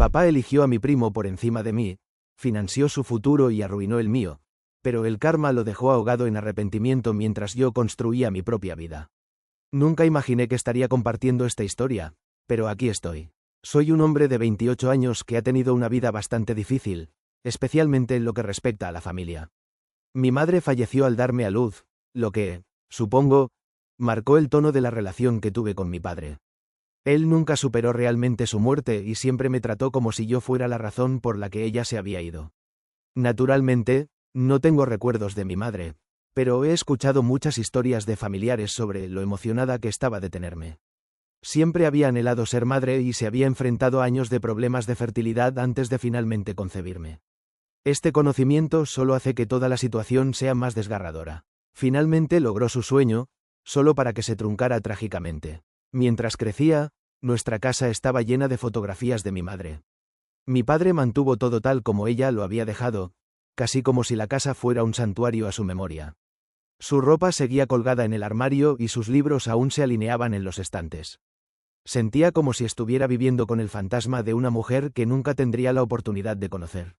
papá eligió a mi primo por encima de mí, financió su futuro y arruinó el mío, pero el karma lo dejó ahogado en arrepentimiento mientras yo construía mi propia vida. Nunca imaginé que estaría compartiendo esta historia, pero aquí estoy. Soy un hombre de 28 años que ha tenido una vida bastante difícil, especialmente en lo que respecta a la familia. Mi madre falleció al darme a luz, lo que, supongo, marcó el tono de la relación que tuve con mi padre. Él nunca superó realmente su muerte y siempre me trató como si yo fuera la razón por la que ella se había ido. Naturalmente, no tengo recuerdos de mi madre, pero he escuchado muchas historias de familiares sobre lo emocionada que estaba de tenerme. Siempre había anhelado ser madre y se había enfrentado a años de problemas de fertilidad antes de finalmente concebirme. Este conocimiento solo hace que toda la situación sea más desgarradora. Finalmente logró su sueño, solo para que se truncara trágicamente. Mientras crecía, nuestra casa estaba llena de fotografías de mi madre. Mi padre mantuvo todo tal como ella lo había dejado, casi como si la casa fuera un santuario a su memoria. Su ropa seguía colgada en el armario y sus libros aún se alineaban en los estantes. Sentía como si estuviera viviendo con el fantasma de una mujer que nunca tendría la oportunidad de conocer.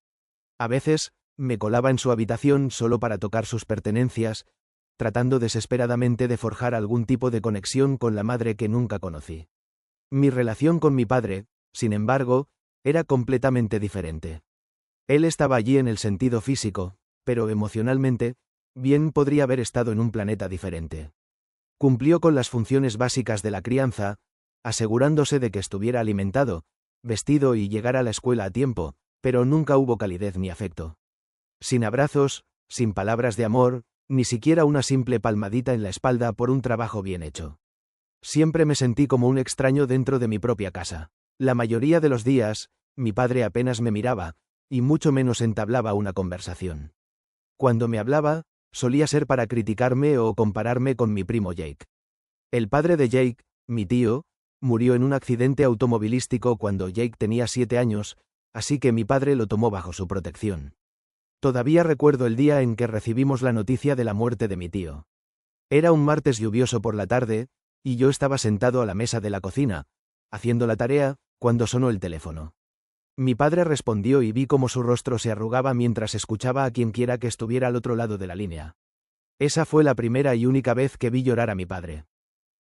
A veces, me colaba en su habitación solo para tocar sus pertenencias, tratando desesperadamente de forjar algún tipo de conexión con la madre que nunca conocí. Mi relación con mi padre, sin embargo, era completamente diferente. Él estaba allí en el sentido físico, pero emocionalmente, bien podría haber estado en un planeta diferente. Cumplió con las funciones básicas de la crianza, asegurándose de que estuviera alimentado, vestido y llegara a la escuela a tiempo, pero nunca hubo calidez ni afecto. Sin abrazos, sin palabras de amor, ni siquiera una simple palmadita en la espalda por un trabajo bien hecho. Siempre me sentí como un extraño dentro de mi propia casa. La mayoría de los días, mi padre apenas me miraba, y mucho menos entablaba una conversación. Cuando me hablaba, solía ser para criticarme o compararme con mi primo Jake. El padre de Jake, mi tío, murió en un accidente automovilístico cuando Jake tenía 7 años, así que mi padre lo tomó bajo su protección. Todavía recuerdo el día en que recibimos la noticia de la muerte de mi tío. Era un martes lluvioso por la tarde, y yo estaba sentado a la mesa de la cocina, haciendo la tarea, cuando sonó el teléfono. Mi padre respondió y vi cómo su rostro se arrugaba mientras escuchaba a quienquiera que estuviera al otro lado de la línea. Esa fue la primera y única vez que vi llorar a mi padre.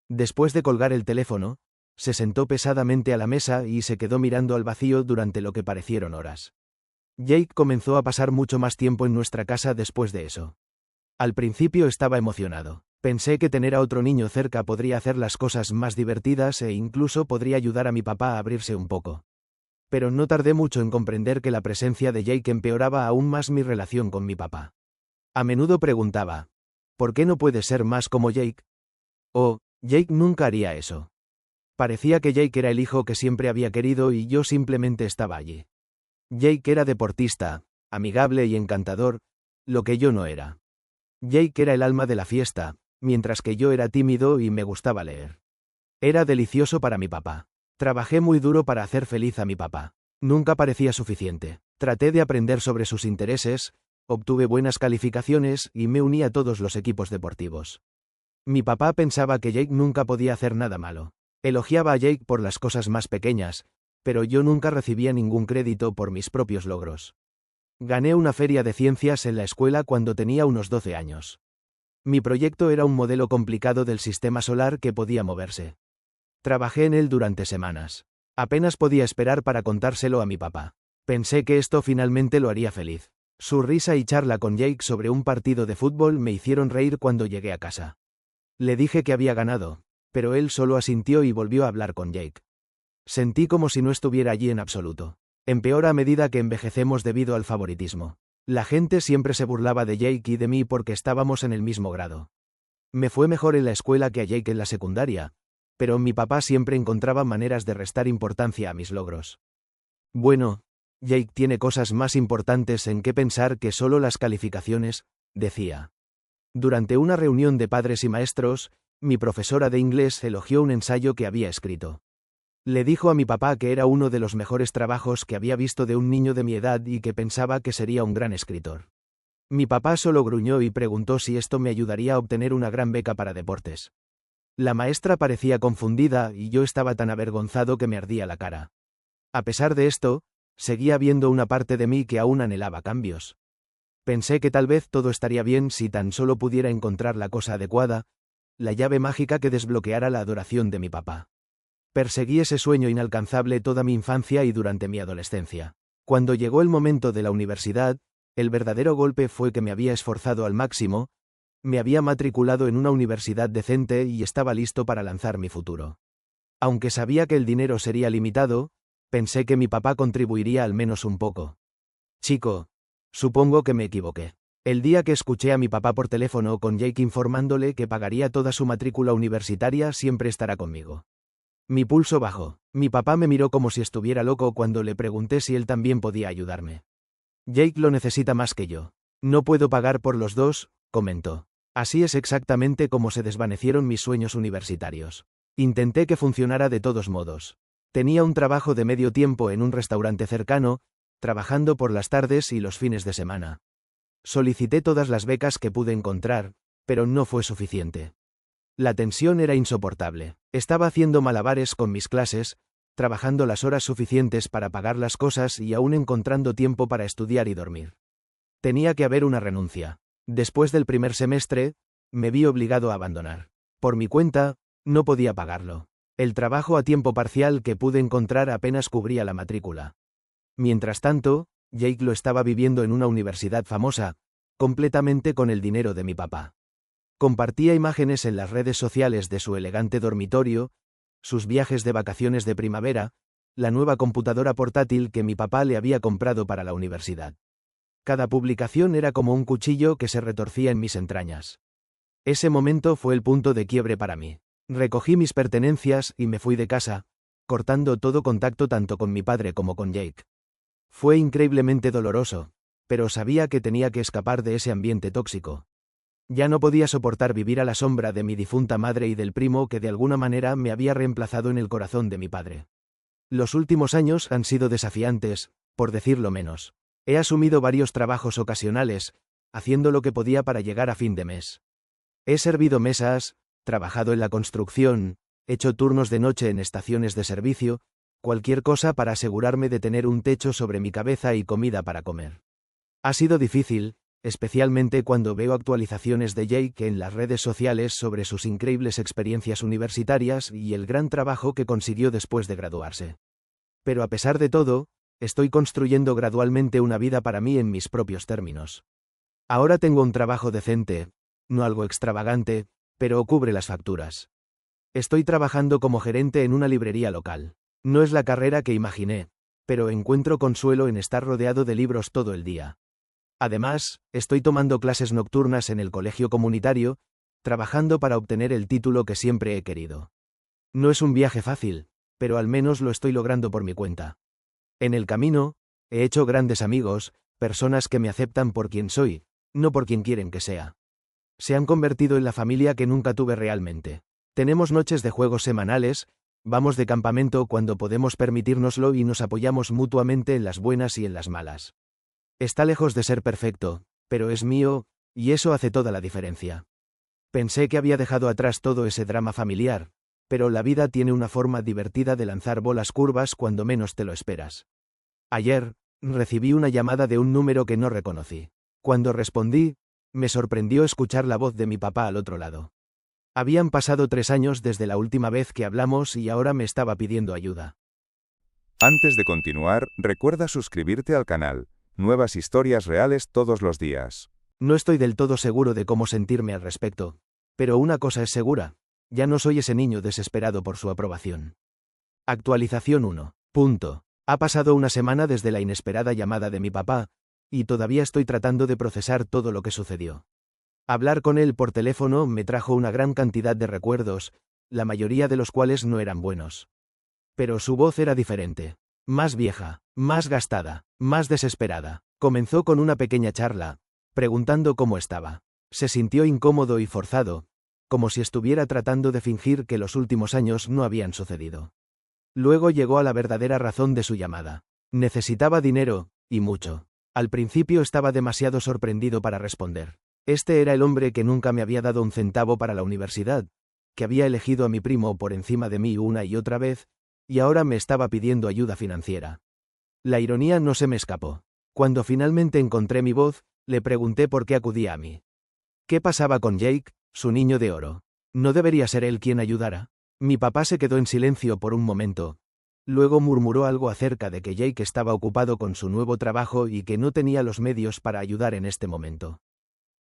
Después de colgar el teléfono, se sentó pesadamente a la mesa y se quedó mirando al vacío durante lo que parecieron horas. Jake comenzó a pasar mucho más tiempo en nuestra casa después de eso. Al principio estaba emocionado. Pensé que tener a otro niño cerca podría hacer las cosas más divertidas e incluso podría ayudar a mi papá a abrirse un poco. Pero no tardé mucho en comprender que la presencia de Jake empeoraba aún más mi relación con mi papá. A menudo preguntaba, ¿por qué no puedes ser más como Jake? O, Jake nunca haría eso. Parecía que Jake era el hijo que siempre había querido y yo simplemente estaba allí. Jake era deportista, amigable y encantador, lo que yo no era. Jake era el alma de la fiesta, mientras que yo era tímido y me gustaba leer. Era delicioso para mi papá. Trabajé muy duro para hacer feliz a mi papá. Nunca parecía suficiente. Traté de aprender sobre sus intereses, obtuve buenas calificaciones y me uní a todos los equipos deportivos. Mi papá pensaba que Jake nunca podía hacer nada malo. Elogiaba a Jake por las cosas más pequeñas, pero yo nunca recibía ningún crédito por mis propios logros. Gané una feria de ciencias en la escuela cuando tenía unos 12 años. Mi proyecto era un modelo complicado del sistema solar que podía moverse. Trabajé en él durante semanas. Apenas podía esperar para contárselo a mi papá. Pensé que esto finalmente lo haría feliz. Su risa y charla con Jake sobre un partido de fútbol me hicieron reír cuando llegué a casa. Le dije que había ganado, pero él solo asintió y volvió a hablar con Jake. Sentí como si no estuviera allí en absoluto. Empeora a medida que envejecemos debido al favoritismo. La gente siempre se burlaba de Jake y de mí porque estábamos en el mismo grado. Me fue mejor en la escuela que a Jake en la secundaria, pero mi papá siempre encontraba maneras de restar importancia a mis logros. Bueno, Jake tiene cosas más importantes en que pensar que solo las calificaciones, decía. Durante una reunión de padres y maestros, mi profesora de inglés elogió un ensayo que había escrito. Le dijo a mi papá que era uno de los mejores trabajos que había visto de un niño de mi edad y que pensaba que sería un gran escritor. Mi papá solo gruñó y preguntó si esto me ayudaría a obtener una gran beca para deportes. La maestra parecía confundida y yo estaba tan avergonzado que me ardía la cara. A pesar de esto, seguía habiendo una parte de mí que aún anhelaba cambios. Pensé que tal vez todo estaría bien si tan solo pudiera encontrar la cosa adecuada, la llave mágica que desbloqueara la adoración de mi papá. Perseguí ese sueño inalcanzable toda mi infancia y durante mi adolescencia. Cuando llegó el momento de la universidad, el verdadero golpe fue que me había esforzado al máximo, me había matriculado en una universidad decente y estaba listo para lanzar mi futuro. Aunque sabía que el dinero sería limitado, pensé que mi papá contribuiría al menos un poco. Chico, supongo que me equivoqué. El día que escuché a mi papá por teléfono con Jake informándole que pagaría toda su matrícula universitaria, siempre estará conmigo. Mi pulso bajó. Mi papá me miró como si estuviera loco cuando le pregunté si él también podía ayudarme. Jake lo necesita más que yo. No puedo pagar por los dos, comentó. Así es exactamente como se desvanecieron mis sueños universitarios. Intenté que funcionara de todos modos. Tenía un trabajo de medio tiempo en un restaurante cercano, trabajando por las tardes y los fines de semana. Solicité todas las becas que pude encontrar, pero no fue suficiente. La tensión era insoportable. Estaba haciendo malabares con mis clases, trabajando las horas suficientes para pagar las cosas y aún encontrando tiempo para estudiar y dormir. Tenía que haber una renuncia. Después del primer semestre, me vi obligado a abandonar. Por mi cuenta, no podía pagarlo. El trabajo a tiempo parcial que pude encontrar apenas cubría la matrícula. Mientras tanto, Jake lo estaba viviendo en una universidad famosa, completamente con el dinero de mi papá. Compartía imágenes en las redes sociales de su elegante dormitorio, sus viajes de vacaciones de primavera, la nueva computadora portátil que mi papá le había comprado para la universidad. Cada publicación era como un cuchillo que se retorcía en mis entrañas. Ese momento fue el punto de quiebre para mí. Recogí mis pertenencias y me fui de casa, cortando todo contacto tanto con mi padre como con Jake. Fue increíblemente doloroso, pero sabía que tenía que escapar de ese ambiente tóxico. Ya no podía soportar vivir a la sombra de mi difunta madre y del primo que de alguna manera me había reemplazado en el corazón de mi padre. Los últimos años han sido desafiantes, por decirlo menos. He asumido varios trabajos ocasionales, haciendo lo que podía para llegar a fin de mes. He servido mesas, trabajado en la construcción, hecho turnos de noche en estaciones de servicio, cualquier cosa para asegurarme de tener un techo sobre mi cabeza y comida para comer. Ha sido difícil, especialmente cuando veo actualizaciones de Jake en las redes sociales sobre sus increíbles experiencias universitarias y el gran trabajo que consiguió después de graduarse. Pero a pesar de todo, estoy construyendo gradualmente una vida para mí en mis propios términos. Ahora tengo un trabajo decente, no algo extravagante, pero cubre las facturas. Estoy trabajando como gerente en una librería local. No es la carrera que imaginé, pero encuentro consuelo en estar rodeado de libros todo el día. Además, estoy tomando clases nocturnas en el colegio comunitario, trabajando para obtener el título que siempre he querido. No es un viaje fácil, pero al menos lo estoy logrando por mi cuenta. En el camino, he hecho grandes amigos, personas que me aceptan por quien soy, no por quien quieren que sea. Se han convertido en la familia que nunca tuve realmente. Tenemos noches de juegos semanales, vamos de campamento cuando podemos permitírnoslo y nos apoyamos mutuamente en las buenas y en las malas. Está lejos de ser perfecto, pero es mío, y eso hace toda la diferencia. Pensé que había dejado atrás todo ese drama familiar, pero la vida tiene una forma divertida de lanzar bolas curvas cuando menos te lo esperas. Ayer, recibí una llamada de un número que no reconocí. Cuando respondí, me sorprendió escuchar la voz de mi papá al otro lado. Habían pasado 3 años desde la última vez que hablamos y ahora me estaba pidiendo ayuda. Antes de continuar, recuerda suscribirte al canal. Nuevas historias reales todos los días. No estoy del todo seguro de cómo sentirme al respecto, pero una cosa es segura, ya no soy ese niño desesperado por su aprobación. Actualización 1. Ha pasado una semana desde la inesperada llamada de mi papá, y todavía estoy tratando de procesar todo lo que sucedió. Hablar con él por teléfono me trajo una gran cantidad de recuerdos, la mayoría de los cuales no eran buenos. Pero su voz era diferente. Más vieja, más gastada, más desesperada. Comenzó con una pequeña charla, preguntando cómo estaba. Se sintió incómodo y forzado, como si estuviera tratando de fingir que los últimos años no habían sucedido. Luego llegó a la verdadera razón de su llamada. Necesitaba dinero, y mucho. Al principio estaba demasiado sorprendido para responder. Este era el hombre que nunca me había dado un centavo para la universidad, que había elegido a mi primo por encima de mí una y otra vez, y ahora me estaba pidiendo ayuda financiera. La ironía no se me escapó. Cuando finalmente encontré mi voz, le pregunté por qué acudía a mí. ¿Qué pasaba con Jake, su niño de oro? ¿No debería ser él quien ayudara? Mi papá se quedó en silencio por un momento. Luego murmuró algo acerca de que Jake estaba ocupado con su nuevo trabajo y que no tenía los medios para ayudar en este momento.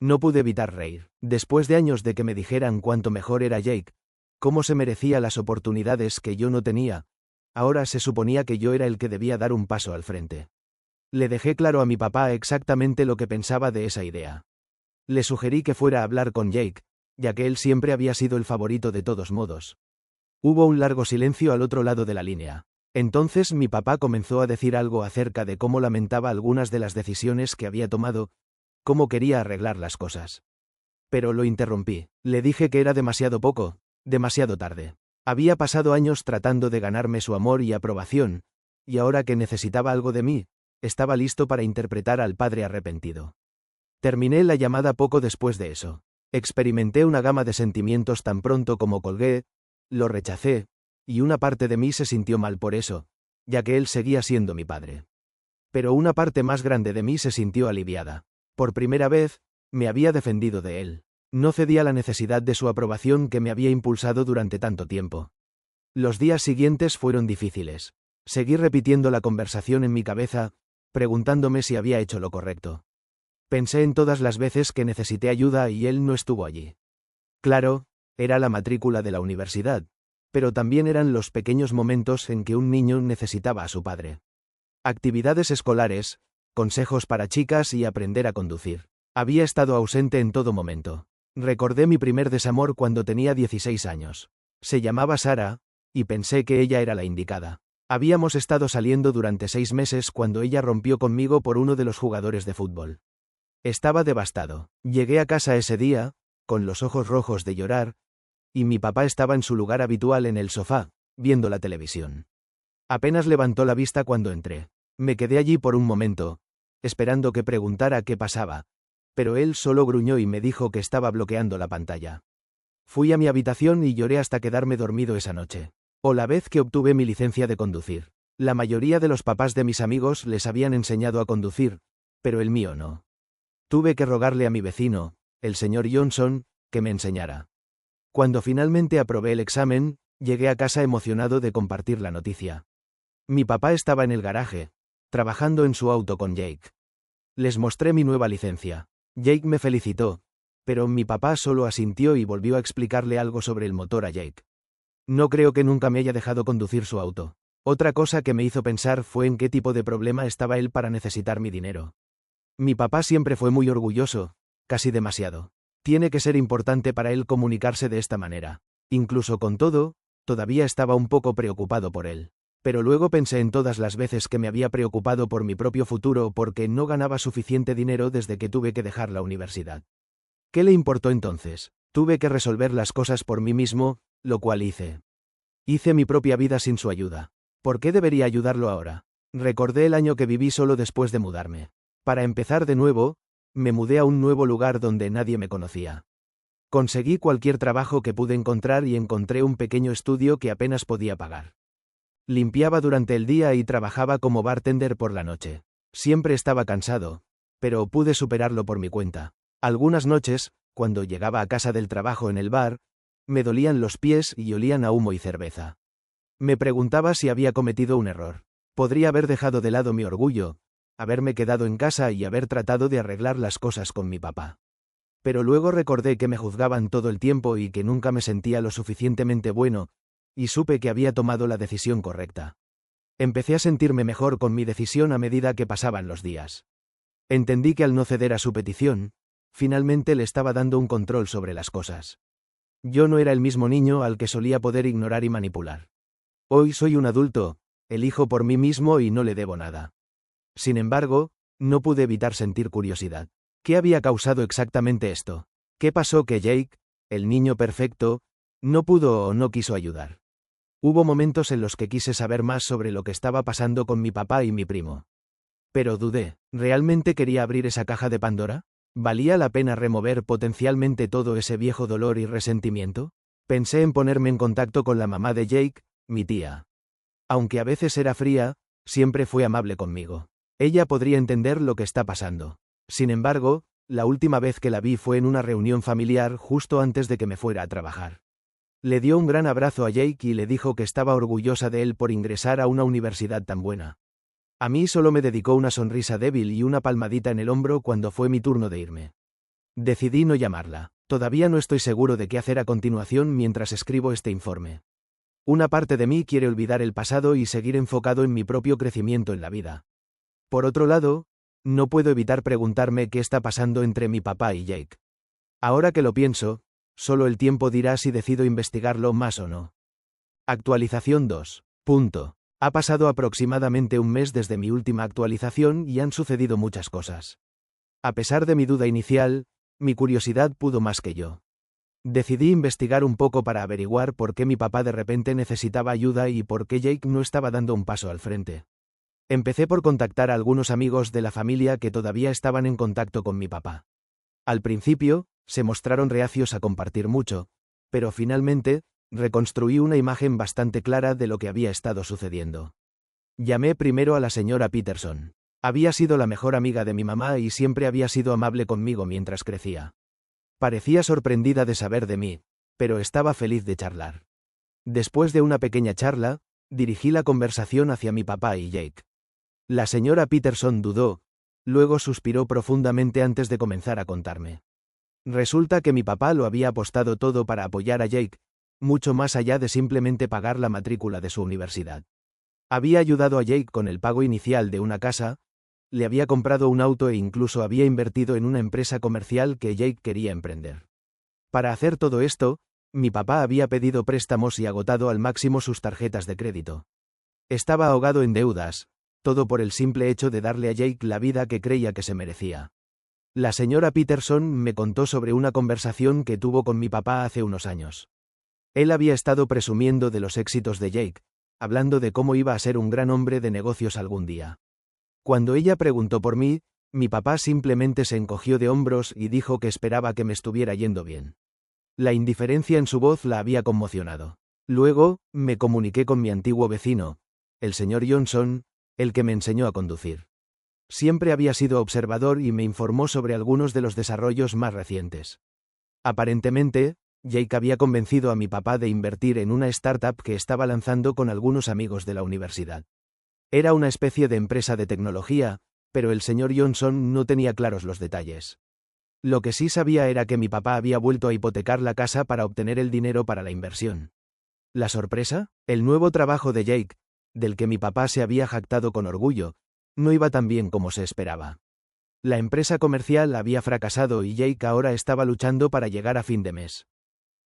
No pude evitar reír. Después de años de que me dijeran cuánto mejor era Jake, cómo se merecía las oportunidades que yo no tenía, ahora se suponía que yo era el que debía dar un paso al frente. Le dejé claro a mi papá exactamente lo que pensaba de esa idea. Le sugerí que fuera a hablar con Jake, ya que él siempre había sido el favorito de todos modos. Hubo un largo silencio al otro lado de la línea. Entonces mi papá comenzó a decir algo acerca de cómo lamentaba algunas de las decisiones que había tomado, cómo quería arreglar las cosas. Pero lo interrumpí. Le dije que era demasiado poco, demasiado tarde. Había pasado años tratando de ganarme su amor y aprobación, y ahora que necesitaba algo de mí, estaba listo para interpretar al padre arrepentido. Terminé la llamada poco después de eso. Experimenté una gama de sentimientos tan pronto como colgué, lo rechacé, y una parte de mí se sintió mal por eso, ya que él seguía siendo mi padre. Pero una parte más grande de mí se sintió aliviada. Por primera vez, me había defendido de él. No cedía a la necesidad de su aprobación que me había impulsado durante tanto tiempo. Los días siguientes fueron difíciles. Seguí repitiendo la conversación en mi cabeza, preguntándome si había hecho lo correcto. Pensé en todas las veces que necesité ayuda y él no estuvo allí. Claro, era la matrícula de la universidad, pero también eran los pequeños momentos en que un niño necesitaba a su padre. Actividades escolares, consejos para chicas y aprender a conducir. Había estado ausente en todo momento. Recordé mi primer desamor cuando tenía 16 años. Se llamaba Sara, y pensé que ella era la indicada. Habíamos estado saliendo durante 6 meses cuando ella rompió conmigo por uno de los jugadores de fútbol. Estaba devastado. Llegué a casa ese día, con los ojos rojos de llorar, y mi papá estaba en su lugar habitual en el sofá, viendo la televisión. Apenas levantó la vista cuando entré. Me quedé allí por un momento, esperando que preguntara qué pasaba, pero él solo gruñó y me dijo que estaba bloqueando la pantalla. Fui a mi habitación y lloré hasta quedarme dormido esa noche. O la vez que obtuve mi licencia de conducir. La mayoría de los papás de mis amigos les habían enseñado a conducir, pero el mío no. Tuve que rogarle a mi vecino, el señor Johnson, que me enseñara. Cuando finalmente aprobé el examen, llegué a casa emocionado de compartir la noticia. Mi papá estaba en el garaje, trabajando en su auto con Jake. Les mostré mi nueva licencia. Jake me felicitó, pero mi papá solo asintió y volvió a explicarle algo sobre el motor a Jake. No creo que nunca me haya dejado conducir su auto. Otra cosa que me hizo pensar fue en qué tipo de problema estaba él para necesitar mi dinero. Mi papá siempre fue muy orgulloso, casi demasiado. Tiene que ser importante para él comunicarse de esta manera. Incluso con todo, todavía estaba un poco preocupado por él. Pero luego pensé en todas las veces que me había preocupado por mi propio futuro porque no ganaba suficiente dinero desde que tuve que dejar la universidad. ¿Qué le importó entonces? Tuve que resolver las cosas por mí mismo, lo cual hice. Hice mi propia vida sin su ayuda. ¿Por qué debería ayudarlo ahora? Recordé el año que viví solo después de mudarme. Para empezar de nuevo, me mudé a un nuevo lugar donde nadie me conocía. Conseguí cualquier trabajo que pude encontrar y encontré un pequeño estudio que apenas podía pagar. Limpiaba durante el día y trabajaba como bartender por la noche. Siempre estaba cansado, pero pude superarlo por mi cuenta. Algunas noches, cuando llegaba a casa del trabajo en el bar, me dolían los pies y olían a humo y cerveza. Me preguntaba si había cometido un error. Podría haber dejado de lado mi orgullo, haberme quedado en casa y haber tratado de arreglar las cosas con mi papá. Pero luego recordé que me juzgaban todo el tiempo y que nunca me sentía lo suficientemente bueno, y supe que había tomado la decisión correcta. Empecé a sentirme mejor con mi decisión a medida que pasaban los días. Entendí que al no ceder a su petición, finalmente le estaba dando un control sobre las cosas. Yo no era el mismo niño al que solía poder ignorar y manipular. Hoy soy un adulto, elijo por mí mismo y no le debo nada. Sin embargo, no pude evitar sentir curiosidad. ¿Qué había causado exactamente esto? ¿Qué pasó que Jake, el niño perfecto, no pudo o no quiso ayudar? Hubo momentos en los que quise saber más sobre lo que estaba pasando con mi papá y mi primo. Pero dudé, ¿realmente quería abrir esa caja de Pandora? ¿Valía la pena remover potencialmente todo ese viejo dolor y resentimiento? Pensé en ponerme en contacto con la mamá de Jake, mi tía. Aunque a veces era fría, Siempre fue amable conmigo. Ella podría entender lo que está pasando. Sin embargo, la última vez que la vi fue en una reunión familiar justo antes de que me fuera a trabajar. Le dio un gran abrazo a Jake y le dijo que estaba orgullosa de él por ingresar a una universidad tan buena. A mí solo me dedicó una sonrisa débil y una palmadita en el hombro cuando fue mi turno de irme. Decidí no llamarla. Todavía no estoy seguro de qué hacer a continuación mientras escribo este informe. Una parte de mí quiere olvidar el pasado y seguir enfocado en mi propio crecimiento en la vida. Por otro lado, no puedo evitar preguntarme qué está pasando entre mi papá y Jake. Ahora que lo pienso, solo el tiempo dirá si decido investigarlo más o no. Actualización 2. Ha pasado aproximadamente un mes desde mi última actualización y han sucedido muchas cosas. A pesar de mi duda inicial, mi curiosidad pudo más que yo. Decidí investigar un poco para averiguar por qué mi papá de repente necesitaba ayuda y por qué Jake no estaba dando un paso al frente. Empecé por contactar a algunos amigos de la familia que todavía estaban en contacto con mi papá. Al principio, se mostraron reacios a compartir mucho, pero finalmente, reconstruí una imagen bastante clara de lo que había estado sucediendo. Llamé primero a la señora Peterson. Había sido la mejor amiga de mi mamá y siempre había sido amable conmigo mientras crecía. Parecía sorprendida de saber de mí, pero estaba feliz de charlar. Después de una pequeña charla, dirigí la conversación hacia mi papá y Jake. La señora Peterson dudó, luego suspiró profundamente antes de comenzar a contarme. Resulta que mi papá lo había apostado todo para apoyar a Jake, mucho más allá de simplemente pagar la matrícula de su universidad. Había ayudado a Jake con el pago inicial de una casa, le había comprado un auto e incluso había invertido en una empresa comercial que Jake quería emprender. Para hacer todo esto, mi papá había pedido préstamos y agotado al máximo sus tarjetas de crédito. Estaba ahogado en deudas, todo por el simple hecho de darle a Jake la vida que creía que se merecía. La señora Peterson me contó sobre una conversación que tuvo con mi papá hace unos años. Él había estado presumiendo de los éxitos de Jake, hablando de cómo iba a ser un gran hombre de negocios algún día. Cuando ella preguntó por mí, mi papá simplemente se encogió de hombros y dijo que esperaba que me estuviera yendo bien. La indiferencia en su voz la había conmocionado. Luego, me comuniqué con mi antiguo vecino, el señor Johnson, el que me enseñó a conducir. Siempre había sido observador y me informó sobre algunos de los desarrollos más recientes. Aparentemente, Jake había convencido a mi papá de invertir en una startup que estaba lanzando con algunos amigos de la universidad. Era una especie de empresa de tecnología, pero el señor Johnson no tenía claros los detalles. Lo que sí sabía era que mi papá había vuelto a hipotecar la casa para obtener el dinero para la inversión. ¿La sorpresa? El nuevo trabajo de Jake, del que mi papá se había jactado con orgullo, no iba tan bien como se esperaba. La empresa comercial había fracasado y Jake ahora estaba luchando para llegar a fin de mes.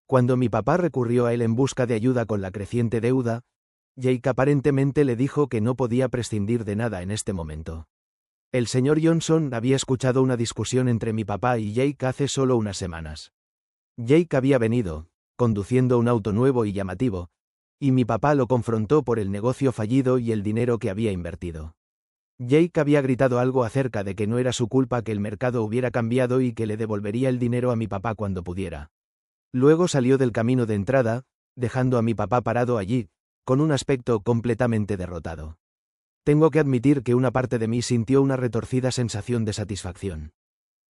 Cuando mi papá recurrió a él en busca de ayuda con la creciente deuda, Jake aparentemente le dijo que no podía prescindir de nada en este momento. El señor Johnson había escuchado una discusión entre mi papá y Jake hace solo unas semanas. Jake había venido, conduciendo un auto nuevo y llamativo, y mi papá lo confrontó por el negocio fallido y el dinero que había invertido. Jake había gritado algo acerca de que no era su culpa que el mercado hubiera cambiado y que le devolvería el dinero a mi papá cuando pudiera. Luego salió del camino de entrada, dejando a mi papá parado allí, con un aspecto completamente derrotado. Tengo que admitir que una parte de mí sintió una retorcida sensación de satisfacción.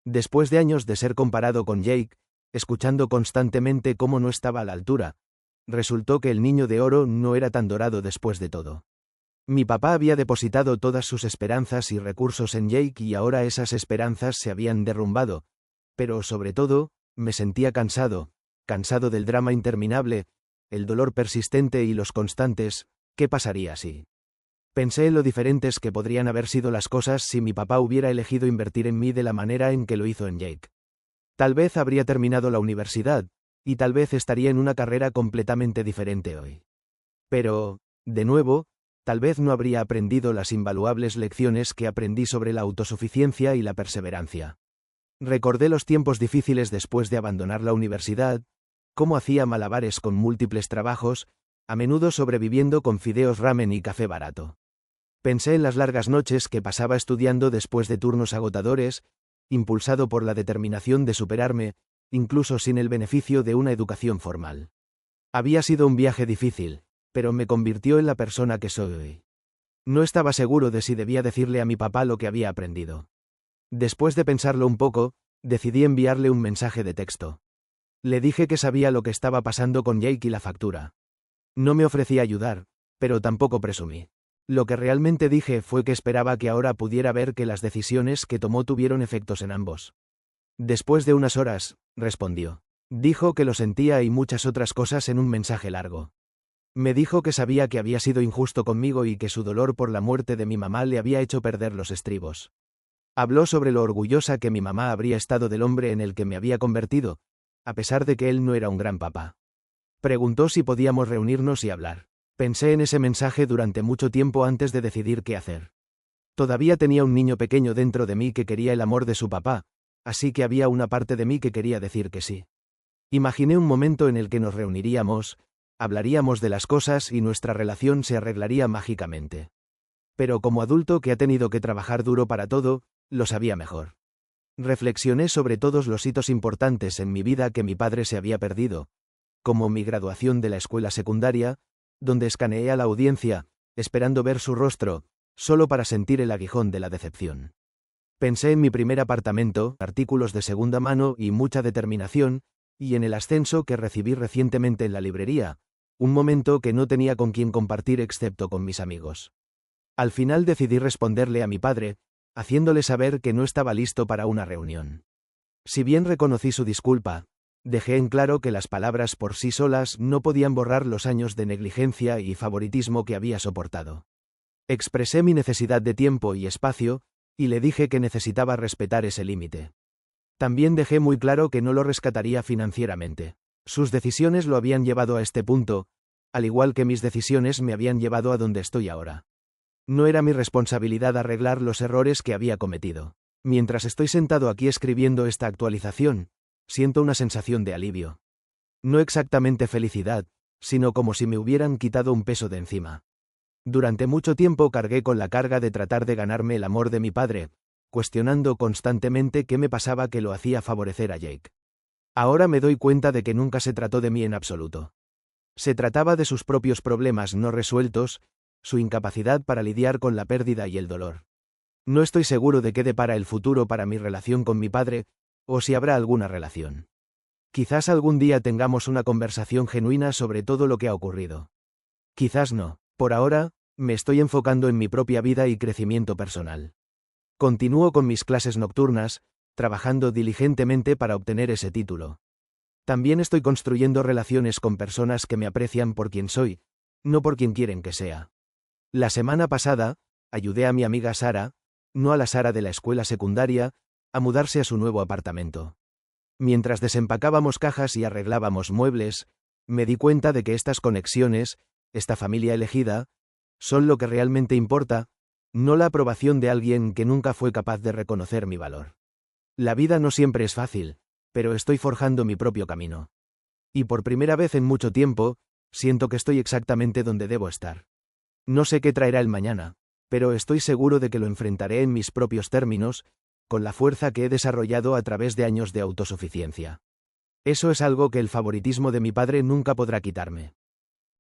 Después de años de ser comparado con Jake, escuchando constantemente cómo no estaba a la altura, resultó que el niño de oro no era tan dorado después de todo. Mi papá había depositado todas sus esperanzas y recursos en Jake y ahora esas esperanzas se habían derrumbado, pero sobre todo, me sentía cansado del drama interminable, el dolor persistente y los constantes, ¿qué pasaría si? Pensé en lo diferentes que podrían haber sido las cosas si mi papá hubiera elegido invertir en mí de la manera en que lo hizo en Jake. Tal vez habría terminado la universidad, y tal vez estaría en una carrera completamente diferente hoy. Pero, de nuevo, tal vez no habría aprendido las invaluables lecciones que aprendí sobre la autosuficiencia y la perseverancia. Recordé los tiempos difíciles después de abandonar la universidad, cómo hacía malabares con múltiples trabajos, a menudo sobreviviendo con fideos ramen y café barato. Pensé en las largas noches que pasaba estudiando después de turnos agotadores, impulsado por la determinación de superarme, incluso sin el beneficio de una educación formal. Había sido un viaje difícil, pero me convirtió en la persona que soy hoy. No estaba seguro de si debía decirle a mi papá lo que había aprendido. Después de pensarlo un poco, decidí enviarle un mensaje de texto. Le dije que sabía lo que estaba pasando con Jake y la factura. No me ofrecí a ayudar, pero tampoco presumí. Lo que realmente dije fue que esperaba que ahora pudiera ver que las decisiones que tomó tuvieron efectos en ambos. Después de unas horas, respondió. Dijo que lo sentía y muchas otras cosas en un mensaje largo. Me dijo que sabía que había sido injusto conmigo y que su dolor por la muerte de mi mamá le había hecho perder los estribos. Habló sobre lo orgullosa que mi mamá habría estado del hombre en el que me había convertido, a pesar de que él no era un gran papá. Preguntó si podíamos reunirnos y hablar. Pensé en ese mensaje durante mucho tiempo antes de decidir qué hacer. Todavía tenía un niño pequeño dentro de mí que quería el amor de su papá, así que había una parte de mí que quería decir que sí. Imaginé un momento en el que nos reuniríamos, hablaríamos de las cosas y nuestra relación se arreglaría mágicamente. Pero como adulto que ha tenido que trabajar duro para todo, lo sabía mejor. Reflexioné sobre todos los hitos importantes en mi vida que mi padre se había perdido, como mi graduación de la escuela secundaria, donde escaneé a la audiencia, esperando ver su rostro, solo para sentir el aguijón de la decepción. Pensé en mi primer apartamento, artículos de segunda mano y mucha determinación, y en el ascenso que recibí recientemente en la librería, un momento que no tenía con quien compartir excepto con mis amigos. Al final decidí responderle a mi padre, haciéndole saber que no estaba listo para una reunión. Si bien reconocí su disculpa, dejé en claro que las palabras por sí solas no podían borrar los años de negligencia y favoritismo que había soportado. Expresé mi necesidad de tiempo y espacio, y le dije que necesitaba respetar ese límite. También dejé muy claro que no lo rescataría financieramente. Sus decisiones lo habían llevado a este punto, al igual que mis decisiones me habían llevado a donde estoy ahora. No era mi responsabilidad arreglar los errores que había cometido. Mientras estoy sentado aquí escribiendo esta actualización, siento una sensación de alivio. No exactamente felicidad, sino como si me hubieran quitado un peso de encima. Durante mucho tiempo cargué con la carga de tratar de ganarme el amor de mi padre, cuestionando constantemente qué me pasaba que lo hacía favorecer a Jake. Ahora me doy cuenta de que nunca se trató de mí en absoluto. Se trataba de sus propios problemas no resueltos, su incapacidad para lidiar con la pérdida y el dolor. No estoy seguro de qué depara el futuro para mi relación con mi padre, o si habrá alguna relación. Quizás algún día tengamos una conversación genuina sobre todo lo que ha ocurrido. Quizás no. Por ahora, me estoy enfocando en mi propia vida y crecimiento personal. Continúo con mis clases nocturnas, trabajando diligentemente para obtener ese título. También estoy construyendo relaciones con personas que me aprecian por quien soy, no por quien quieren que sea. La semana pasada, ayudé a mi amiga Sara, no a la Sara de la escuela secundaria, a mudarse a su nuevo apartamento. Mientras desempacábamos cajas y arreglábamos muebles, me di cuenta de que estas conexiones, esta familia elegida, son lo que realmente importa, no la aprobación de alguien que nunca fue capaz de reconocer mi valor. La vida no siempre es fácil, pero estoy forjando mi propio camino. Y por primera vez en mucho tiempo, siento que estoy exactamente donde debo estar. No sé qué traerá el mañana, pero estoy seguro de que lo enfrentaré en mis propios términos, con la fuerza que he desarrollado a través de años de autosuficiencia. Eso es algo que el favoritismo de mi padre nunca podrá quitarme.